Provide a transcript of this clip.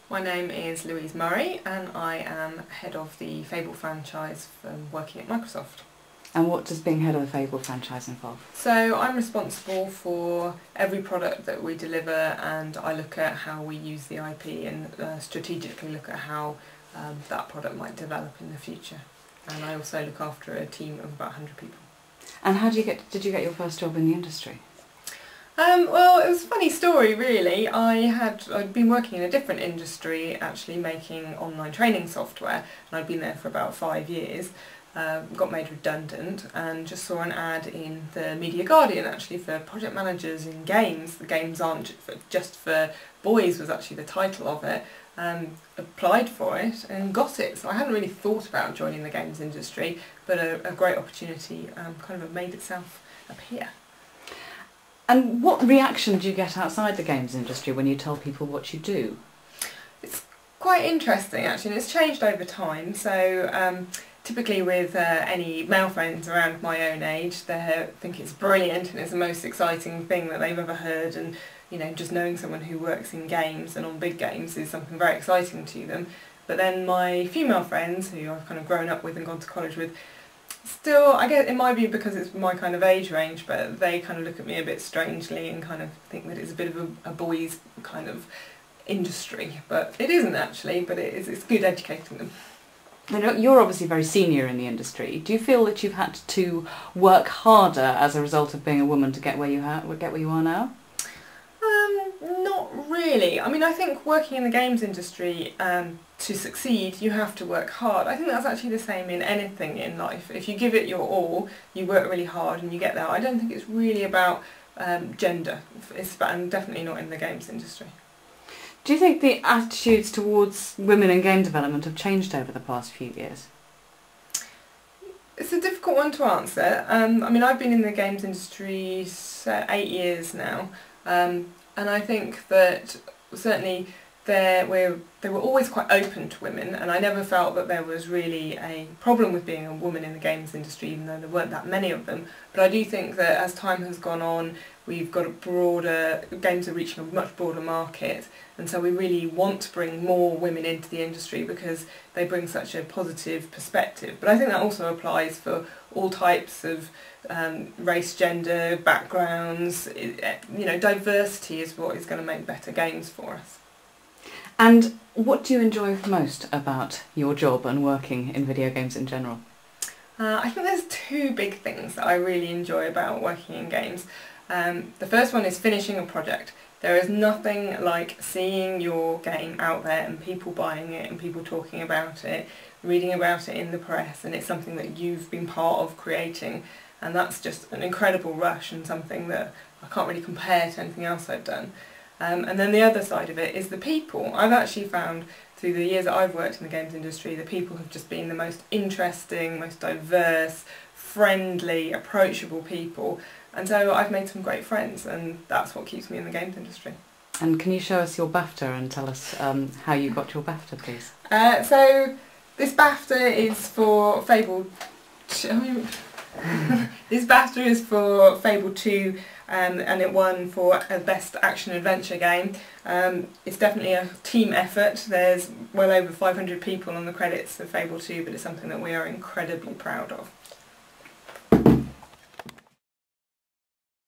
My name is Louise Murray and I am head of the Fable franchise working at Microsoft. And what does being head of the Fable franchise involve? So I'm responsible for every product that we deliver, and I look at how we use the IP and strategically look at how that product might develop in the future. And I also look after a team of about 100 people. And how did you get your first job in the industry? Well, it was a funny story really. I'd been working in a different industry, actually making online training software, and I'd been there for about 5 years. Got made redundant and just saw an ad in the Media Guardian actually for project managers in games. The games aren't just for boys was actually the title of it. Applied for it and got it. So I hadn't really thought about joining the games industry, but a great opportunity kind of made itself appear. And what reaction do you get outside the games industry when you tell people what you do? It's quite interesting actually, and it's changed over time. So typically with any male friends around my own age, they think it's brilliant and it's the most exciting thing that they've ever heard, and you know, just knowing someone who works in games and on big games is something very exciting to them. But then my female friends, who I've kind of grown up with and gone to college with, still, I guess it might be because it's my kind of age range, but they kind of look at me a bit strangely and kind of think that it's a bit of a boys kind of industry. But it isn't actually, but it's good educating them. You're obviously very senior in the industry. Do you feel that you've had to work harder as a result of being a woman to get where you are now? Not really. I mean, I think working in the games industry, to succeed, you have to work hard. I think that's actually the same in anything in life. If you give it your all, you work really hard and you get there. I don't think it's really about gender, and definitely not in the games industry. Do you think the attitudes towards women in game development have changed over the past few years? It's a difficult one to answer. I mean, I've been in the games industry 8 years now, and I think that certainly they were always quite open to women, and I never felt that there was really a problem with being a woman in the games industry, even though there weren't that many of them. But I do think that as time has gone on, we've got games are reaching a much broader market, and so we really want to bring more women into the industry because they bring such a positive perspective. But I think that also applies for all types of race, gender, backgrounds. You know, diversity is what is going to make better games for us. And what do you enjoy most about your job and working in video games in general? I think there's two big things that I really enjoy about working in games. The first one is finishing a project. There is nothing like seeing your game out there and people buying it and people talking about it, reading about it in the press, and it's something that you've been part of creating, and that's just an incredible rush and something that I can't really compare to anything else I've done. And then the other side of it is the people. I've actually found through the years that I've worked in the games industry, the people have just been the most interesting, most diverse, friendly, approachable people. And so I've made some great friends, and that's what keeps me in the games industry. And can you show us your BAFTA and tell us how you got your BAFTA, please? So this BAFTA is for Fable II. This BAFTA is for Fable II, and it won for a Best Action Adventure game. It's definitely a team effort. There's well over 500 people on the credits of Fable II, but it's something that we are incredibly proud of.